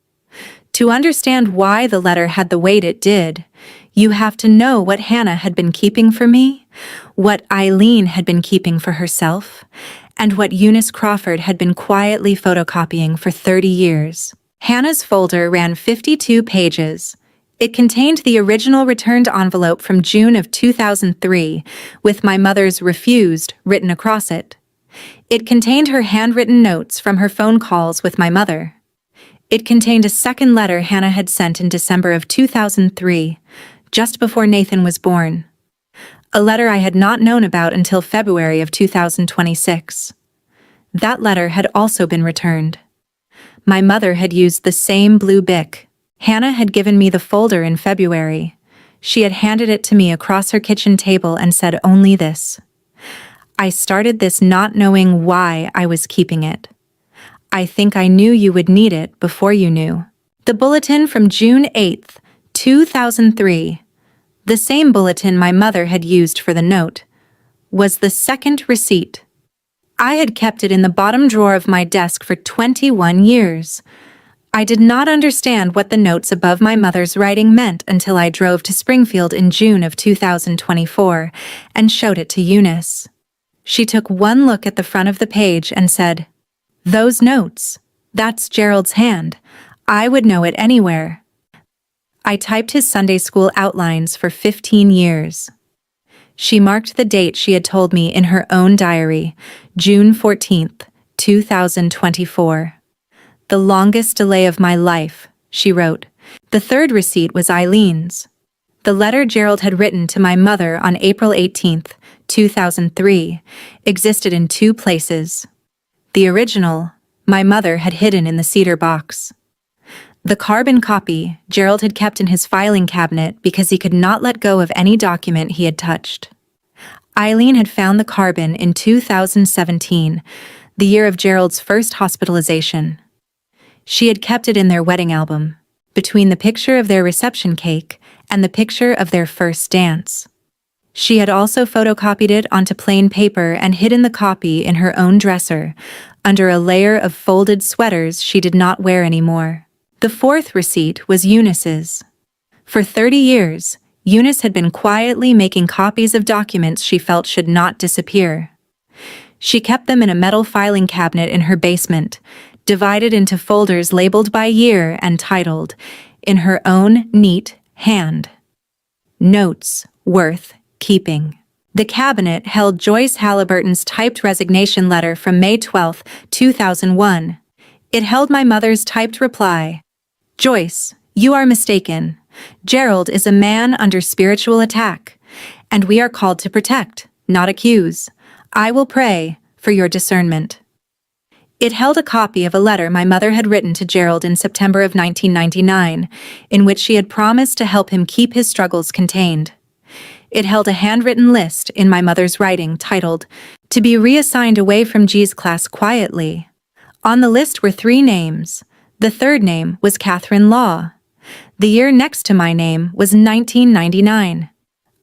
To understand why the letter had the weight it did, you have to know what Hannah had been keeping for me, what Eileen had been keeping for herself, and what Eunice Crawford had been quietly photocopying for 30 years. Hannah's folder ran 52 pages. It contained the original returned envelope from June of 2003, with my mother's "refused" written across it. It contained her handwritten notes from her phone calls with my mother. It contained a second letter Hannah had sent in December of 2003, just before Nathan was born. A letter I had not known about until February of 2026. That letter had also been returned. My mother had used the same blue Bic. Hannah had given me the folder in February. She had handed it to me across her kitchen table and said only this. I started this not knowing why I was keeping it. I think I knew you would need it before you knew. The bulletin from June 8th, 2003, the same bulletin my mother had used for the note, was the second receipt. I had kept it in the bottom drawer of my desk for 21 years. I did not understand what the notes above my mother's writing meant until I drove to Springfield in June of 2024 and showed it to Eunice. She took one look at the front of the page and said, "Those notes, that's Gerald's hand. I would know it anywhere." I typed his Sunday school outlines for 15 years. She marked the date she had told me in her own diary, June 14th, 2024. "The longest delay of my life," she wrote. The third receipt was Eileen's. The letter Gerald had written to my mother on April 18th, 2003, existed in two places. The original, my mother had hidden in the cedar box. The carbon copy Gerald had kept in his filing cabinet because he could not let go of any document he had touched. Eileen had found the carbon in 2017, the year of Gerald's first hospitalization. She had kept it in their wedding album, between the picture of their reception cake and the picture of their first dance. She had also photocopied it onto plain paper and hidden the copy in her own dresser, under a layer of folded sweaters she did not wear anymore. The fourth receipt was Eunice's. For 30 years, Eunice had been quietly making copies of documents she felt should not disappear. She kept them in a metal filing cabinet in her basement, divided into folders labeled by year and titled, in her own neat hand, "Notes Worth Keeping." The cabinet held Joyce Halliburton's typed resignation letter from May 12, 2001. It held my mother's typed reply, "Joyce, you are mistaken. Gerald is a man under spiritual attack, and we are called to protect, not accuse. I will pray for your discernment." It held a copy of a letter my mother had written to Gerald in September of 1999, in which she had promised to help him keep his struggles contained. It held a handwritten list in my mother's writing titled, "To be reassigned away from G's class quietly." On the list were 3 names. The third name was Catherine Law. The year next to my name was 1999.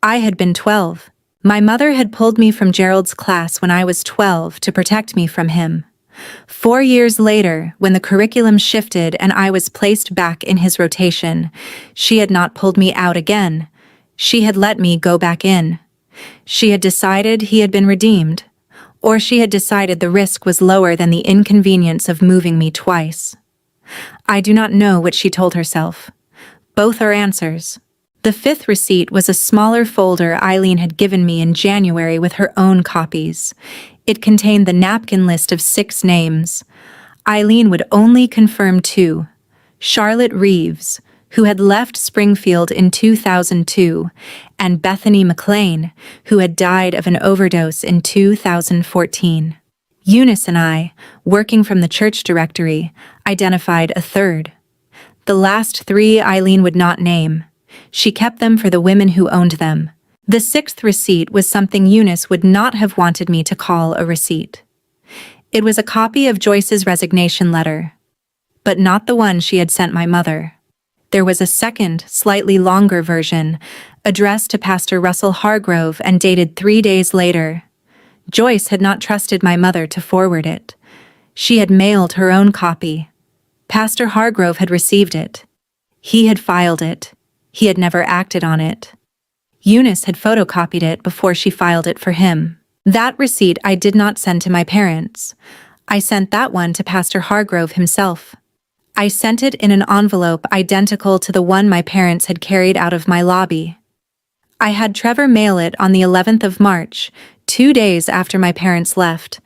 I had been 12. My mother had pulled me from Gerald's class when I was 12 to protect me from him. 4 years later, when the curriculum shifted and I was placed back in his rotation, she had not pulled me out again. She had let me go back in. She had decided he had been redeemed, or she had decided the risk was lower than the inconvenience of moving me twice. I do not know what she told herself. Both are answers. The fifth receipt was a smaller folder Eileen had given me in January with her own copies. It contained the napkin list of 6 names. Eileen would only confirm 2. Charlotte Reeves, who had left Springfield in 2002, and Bethany McLean, who had died of an overdose in 2014. Eunice and I, working from the church directory, identified a third. The last 3 Eileen would not name. She kept them for the women who owned them. The 6th receipt was something Eunice would not have wanted me to call a receipt. It was a copy of Joyce's resignation letter, but not the one she had sent my mother. There was a second, slightly longer version, addressed to Pastor Russell Hargrove and dated 3 days later. Joyce had not trusted my mother to forward it. She had mailed her own copy. Pastor Hargrove had received it. He had filed it. He had never acted on it. Eunice had photocopied it before she filed it for him. That receipt I did not send to my parents. I sent that one to Pastor Hargrove himself. I sent it in an envelope identical to the one my parents had carried out of my lobby. I had Trevor mail it on the 11th of March, 2 days after my parents left.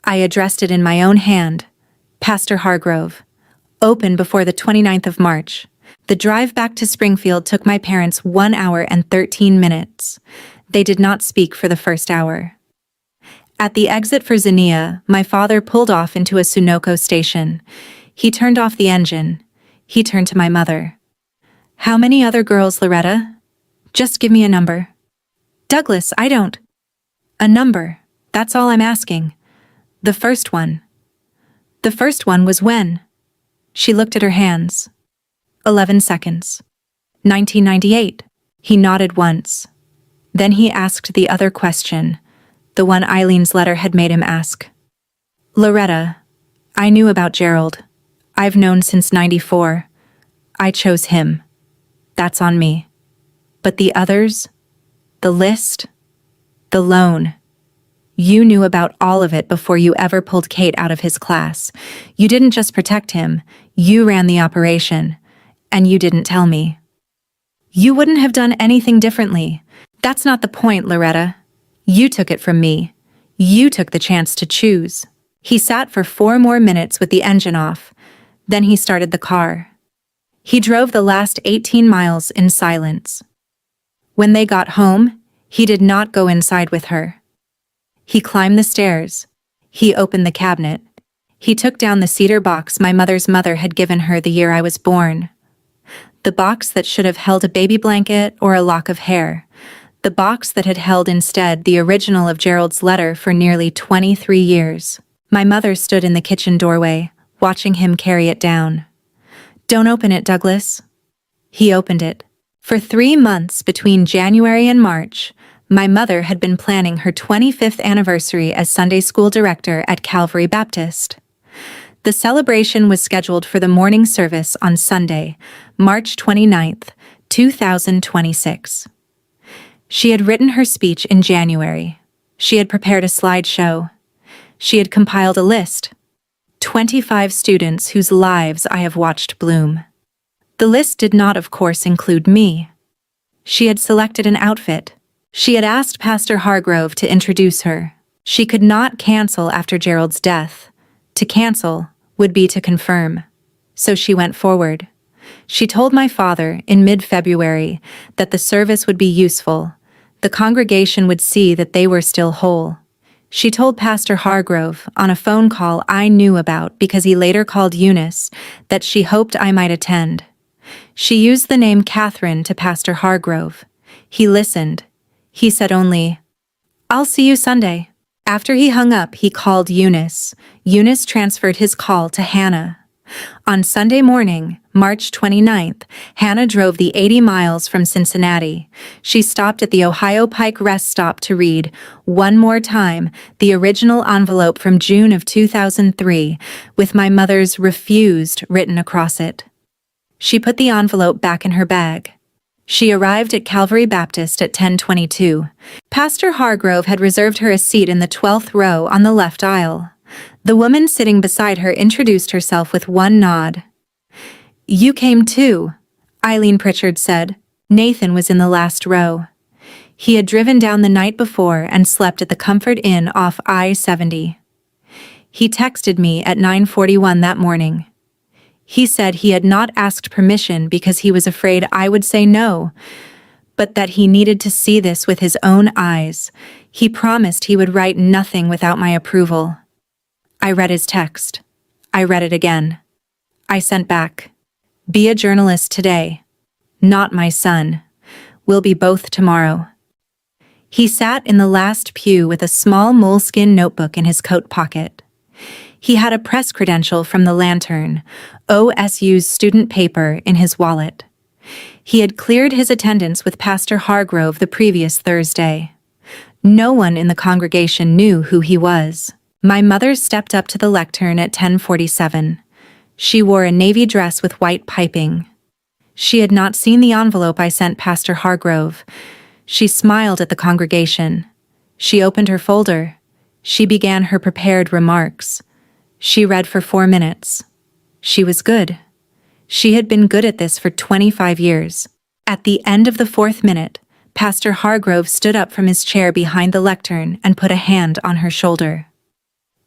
I addressed it in my own hand. Pastor Hargrove. Open before the 29th of March. The drive back to Springfield took my parents 1 hour and 13 minutes. They did not speak for the first hour. At the exit for Xenia, my father pulled off into a Sunoco station. He turned off the engine. He turned to my mother. How many other girls, Loretta? Just give me a number. Douglas, I don't. A number. That's all I'm asking. The first one. The first one was when? She looked at her hands. 11 seconds. 1998. He nodded once. Then he asked the other question, the one Eileen's letter had made him ask. Loretta, I knew about Gerald. I've known since '94. I chose him. That's on me. But the others? The list? The loan? You knew about all of it before you ever pulled Kate out of his class. You didn't just protect him, you ran the operation. And you didn't tell me. You wouldn't have done anything differently. That's not the point, Loretta. You took it from me. You took the chance to choose. He sat for 4 more minutes with the engine off. Then he started the car. He drove the last 18 miles in silence. When they got home, he did not go inside with her. He climbed the stairs. He opened the cabinet. He took down the cedar box my mother's mother had given her the year I was born. The box that should have held a baby blanket or a lock of hair. The box that had held instead the original of Gerald's letter for nearly 23 years. My mother stood in the kitchen doorway, watching him carry it down. Don't open it, Douglas. He opened it. For 3 months between January and March, my mother had been planning her 25th anniversary as Sunday school director at Calvary Baptist. The celebration was scheduled for the morning service on Sunday, March 29th, 2026. She had written her speech in January. She had prepared a slideshow. She had compiled a list. 25 students whose lives I have watched bloom. The list did not, of course, include me. She had selected an outfit. She had asked Pastor Hargrove to introduce her. She could not cancel after Gerald's death. To cancel would be to confirm. So she went forward. She told my father in mid-February that the service would be useful. The congregation would see that they were still whole. She told Pastor Hargrove on a phone call I knew about because he later called Eunice that she hoped I might attend. She used the name Catherine to Pastor Hargrove. He listened. He said only, "I'll see you Sunday." After he hung up, he called Eunice. Eunice transferred his call to Hannah. On Sunday morning, March 29th, Hannah drove the 80 miles from Cincinnati. She stopped at the Ohio Pike rest stop to read, one more time, the original envelope from June of 2003, with my mother's "refused" written across it. She put the envelope back in her bag. She arrived at Calvary Baptist at 10:22. Pastor Hargrove had reserved her a seat in the 12th row on the left aisle. The woman sitting beside her introduced herself with one nod. "You came too," Eileen Pritchard said. Nathan was in the last row. He had driven down the night before and slept at the Comfort Inn off I-70. He texted me at 9:41 that morning. He said he had not asked permission because he was afraid I would say no, but that he needed to see this with his own eyes. He promised he would write nothing without my approval. I read his text. I read it again. I sent back, "Be a journalist today. Not my son. We'll be both tomorrow." He sat in the last pew with a small moleskin notebook in his coat pocket. He had a press credential from the Lantern, OSU's student paper, in his wallet. He had cleared his attendance with Pastor Hargrove the previous Thursday. No one in the congregation knew who he was. My mother stepped up to the lectern at 10:47. She wore a navy dress with white piping. She had not seen the envelope I sent Pastor Hargrove. She smiled at the congregation. She opened her folder. She began her prepared remarks. She read for 4 minutes. She was good. She had been good at this for 25 years. At the end of the 4th minute, Pastor Hargrove stood up from his chair behind the lectern and put a hand on her shoulder.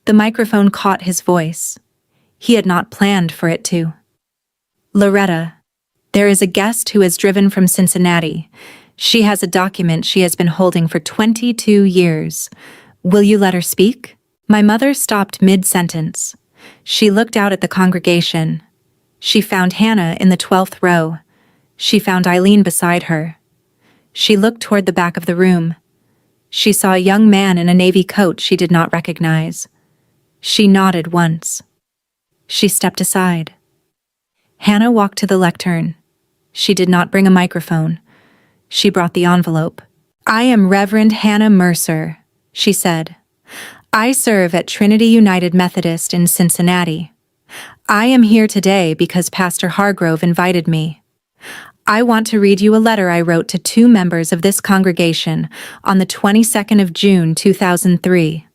The microphone caught his voice. He had not planned for it to. "Loretta, there is a guest who has driven from Cincinnati. She has a document she has been holding for 22 years. Will you let her speak?" My mother stopped mid-sentence. She looked out at the congregation. She found Hannah in the 12th row. She found Eileen beside her. She looked toward the back of the room. She saw a young man in a navy coat she did not recognize. She nodded once. She stepped aside. Hannah walked to the lectern. She did not bring a microphone. She brought the envelope. "I am Reverend Hannah Mercer," she said. "I serve at Trinity United Methodist in Cincinnati. I am here today because Pastor Hargrove invited me. I want to read you a letter I wrote to 2 members of this congregation on the 22nd of June 2003.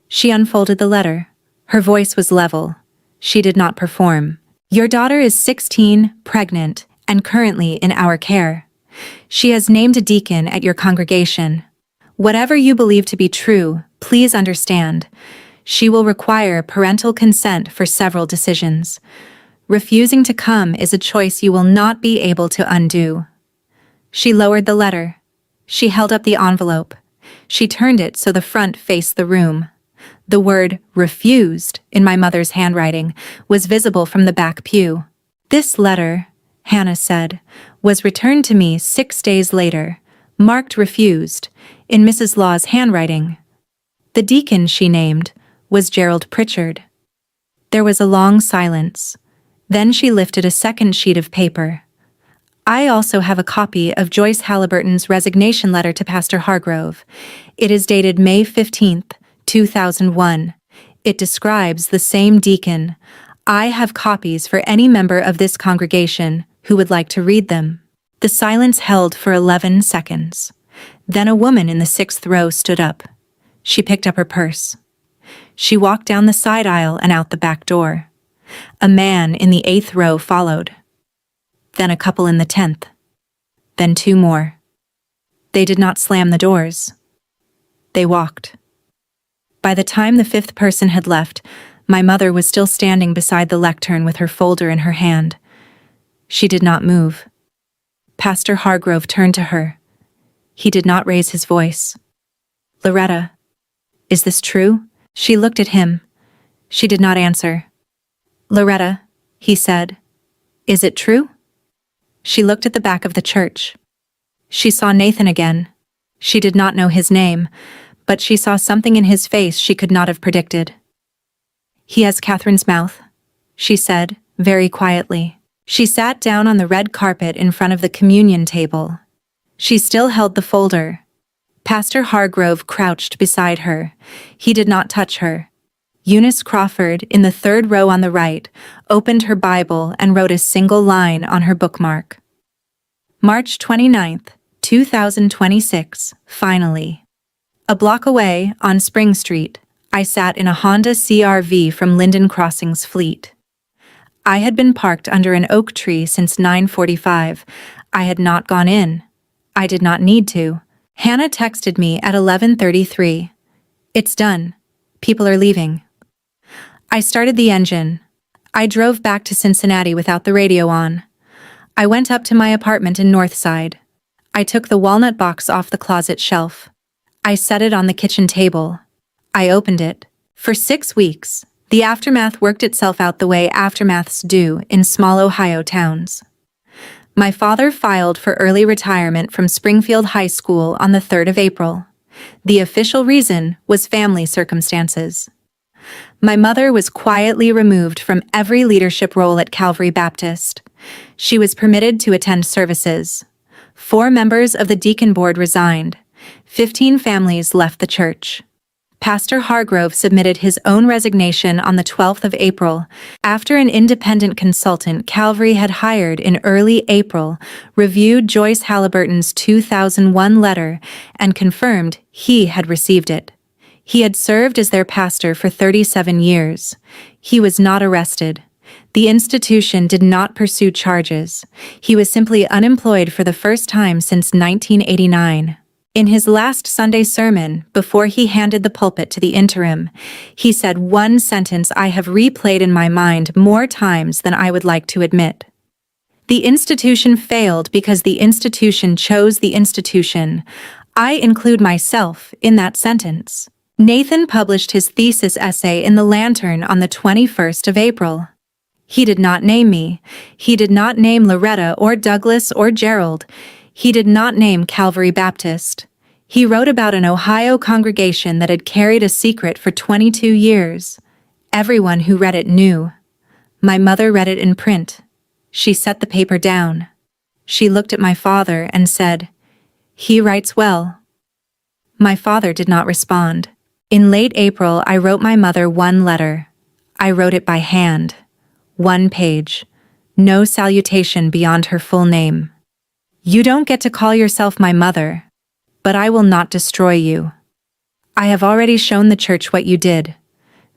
She unfolded the letter. Her voice was level. She did not perform. "Your daughter is 16, pregnant, and currently in our care. She has named a deacon at your congregation. Whatever you believe to be true, please understand. She will require parental consent for several decisions. Refusing to come is a choice you will not be able to undo." She lowered the letter. She held up the envelope. She turned it so the front faced the room. The word "refused" in my mother's handwriting was visible from the back pew. "This letter," Hannah said, "was returned to me 6 days later, marked refused, in Mrs. Law's handwriting." The deacon she named was Gerald Pritchard. There was a long silence. Then she lifted a second sheet of paper. "I also have a copy of Joyce Halliburton's resignation letter to Pastor Hargrove. It is dated May 15th, 2001. It describes the same deacon. I have copies for any member of this congregation who would like to read them." The silence held for 11 seconds. Then a woman in the 6th row stood up. She picked up her purse. She walked down the side aisle and out the back door. A man in the 8th row followed. Then a couple in the 10th. Then 2 more. They did not slam the doors. They walked. By the time the 5th person had left, my mother was still standing beside the lectern with her folder in her hand. She did not move. Pastor Hargrove turned to her. He did not raise his voice. "Loretta, is this true?" She looked at him. She did not answer. "Loretta," he said, "is it true?" She looked at the back of the church. She saw Nathan again. She did not know his name, but she saw something in his face she could not have predicted. "He has Catherine's mouth," she said, very quietly. She sat down on the red carpet in front of the communion table. She still held the folder. Pastor Hargrove crouched beside her. He did not touch her. Eunice Crawford, in the 3rd row on the right, opened her Bible and wrote a single line on her bookmark. March 29th, 2026, finally. A block away, on Spring Street, I sat in a Honda CR-V from Linden Crossing's fleet. I had been parked under an oak tree since 9:45. I had not gone in. I did not need to. Hannah texted me at 11:33. "It's done. People are leaving." I started the engine. I drove back to Cincinnati without the radio on. I went up to my apartment in Northside. I took the walnut box off the closet shelf. I set it on the kitchen table. I opened it. For 6 weeks, the aftermath worked itself out the way aftermaths do in small Ohio towns. My father filed for early retirement from Springfield High School on the 3rd of April. The official reason was family circumstances. My mother was quietly removed from every leadership role at Calvary Baptist. She was permitted to attend services. 4 members of the deacon board resigned. 15 families left the church. Pastor Hargrove submitted his own resignation on the 12th of April, after an independent consultant Calvary had hired in early April reviewed Joyce Halliburton's 2001 letter and confirmed he had received it. He had served as their pastor for 37 years. He was not arrested. The institution did not pursue charges. He was simply unemployed for the first time since 1989. In his last Sunday sermon, before he handed the pulpit to the interim, he said one sentence I have replayed in my mind more times than I would like to admit. The institution failed because the institution chose the institution. I include myself in that sentence. Nathan published his thesis essay in the Lantern on the 21st of April. He did not name me. He did not name Loretta or Douglas or Gerald. He did not name Calvary Baptist. He wrote about an Ohio congregation that had carried a secret for 22 years. Everyone who read it knew. My mother read it in print. She set the paper down. She looked at my father and said, "He writes well." My father did not respond. In late April, I wrote my mother one letter. I wrote it by hand. 1 page. No salutation beyond her full name. "You don't get to call yourself my mother, but I will not destroy you. I have already shown the church what you did.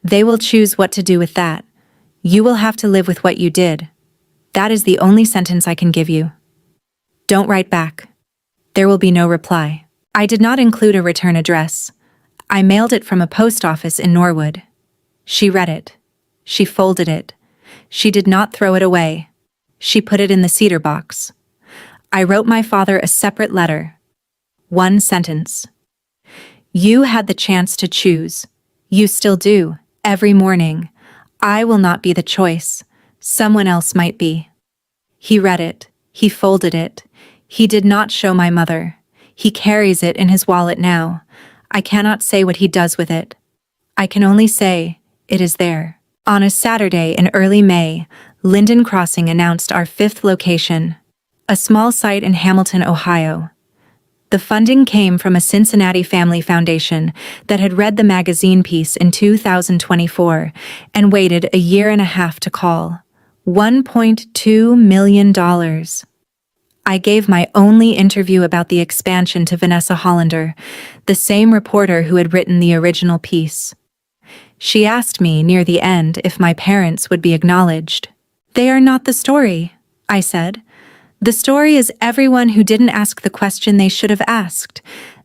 They will choose what to do with that. You will have to live with what you did. That is the only sentence I can give you. Don't write back. There will be no reply." I did not include a return address. I mailed it from a post office in Norwood. She read it. She folded it. She did not throw it away. She put it in the cedar box. I wrote my father a separate letter. 1 sentence. "You had the chance to choose. You still do, every morning. I will not be the choice. Someone else might be." He read it. He folded it. He did not show my mother. He carries it in his wallet now. I cannot say what he does with it. I can only say, it is there. On a Saturday in early May, Linden Crossing announced our 5th location, a small site in Hamilton, Ohio. The funding came from a Cincinnati family foundation that had read the magazine piece in 2024 and waited a year and a half to call. $1.2 million. I gave my only interview about the expansion to Vanessa Hollander, the same reporter who had written the original piece. She asked me near the end if my parents would be acknowledged. "They are not the story," I said. "The story is everyone who didn't ask the question they should have asked.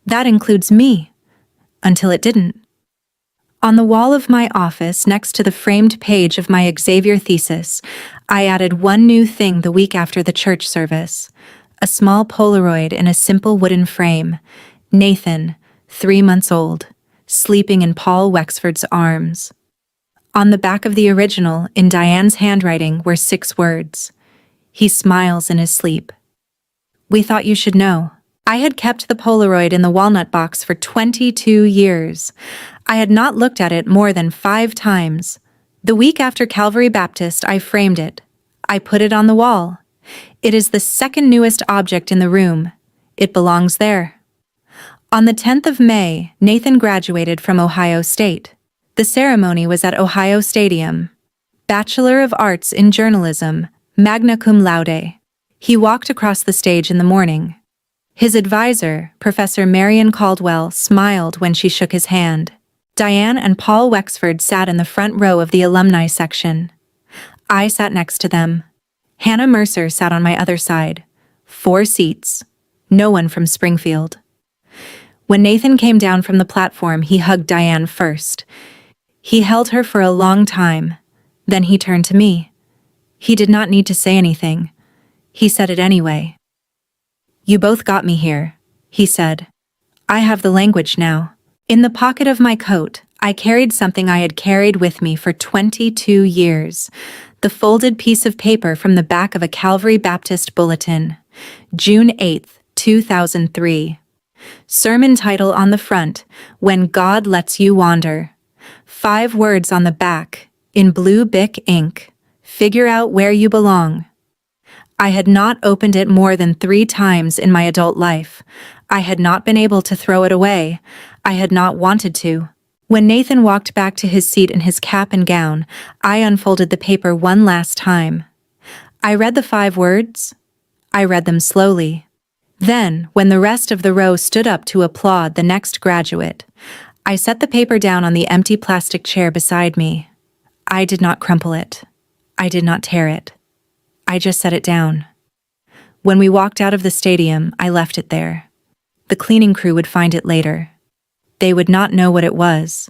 That includes me." Until it didn't. On the wall of my office, next to the framed page of my Xavier thesis, I added one new thing the week after the church service. A small Polaroid in a simple wooden frame. Nathan, 3 months old, sleeping in Paul Wexford's arms. On the back of the original, in Diane's handwriting, were 6 words. "He smiles in his sleep." We thought you should know. I had kept the Polaroid in the walnut box for 22 years. I had not looked at it more than 5 times. The week after Calvary Baptist, I framed it. I put it on the wall. It is the second newest object in the room. It belongs there. On the 10th of May, Nathan graduated from Ohio State. The ceremony was at Ohio Stadium. Bachelor of Arts in Journalism, magna cum laude. He walked across the stage in the morning. His advisor, Professor Marion Caldwell, smiled when she shook his hand. Diane and Paul Wexford sat in the front row of the alumni section. I sat next to them. Hannah Mercer sat on my other side. 4 seats. No one from Springfield. When Nathan came down from the platform, he hugged Diane first. He held her for a long time. Then he turned to me. He did not need to say anything. He said it anyway. "You both got me here," he said. "I have the language now." In the pocket of my coat, I carried something I had carried with me for 22 years. The folded piece of paper from the back of a Calvary Baptist bulletin. June 8, 2003. Sermon title on the front, "When God Lets You Wander." 5 words on the back, in blue Bic ink. "Figure out where you belong." I had not opened it more than 3 times in my adult life. I had not been able to throw it away. I had not wanted to. When Nathan walked back to his seat in his cap and gown, I unfolded the paper one last time. I read the 5 words. I read them slowly. Then, when the rest of the row stood up to applaud the next graduate, I set the paper down on the empty plastic chair beside me. I did not crumple it. I did not tear it. I just set it down. When we walked out of the stadium, I left it there. The cleaning crew would find it later. They would not know what it was.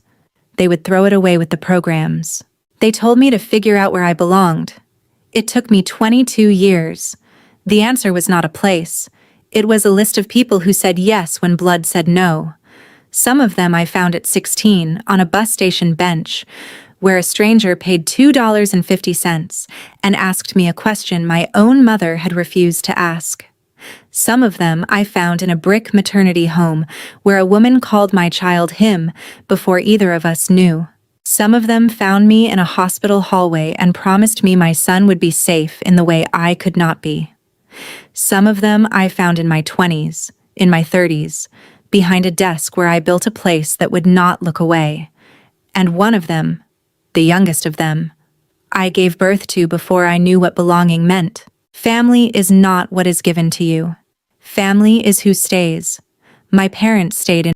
They would throw it away with the programs. They told me to figure out where I belonged. It took me 22 years. The answer was not a place. It was a list of people who said yes when blood said no. Some of them I found at 16 on a bus station bench, where a stranger paid $2.50 and asked me a question my own mother had refused to ask. Some of them I found in a brick maternity home where a woman called my child him before either of us knew. Some of them found me in a hospital hallway and promised me my son would be safe in the way I could not be. Some of them I found in my 20s, in my 30s, behind a desk where I built a place that would not look away. And one of them, the youngest of them, I gave birth to before I knew what belonging meant. Family is not what is given to you. Family is who stays. My parents stayed in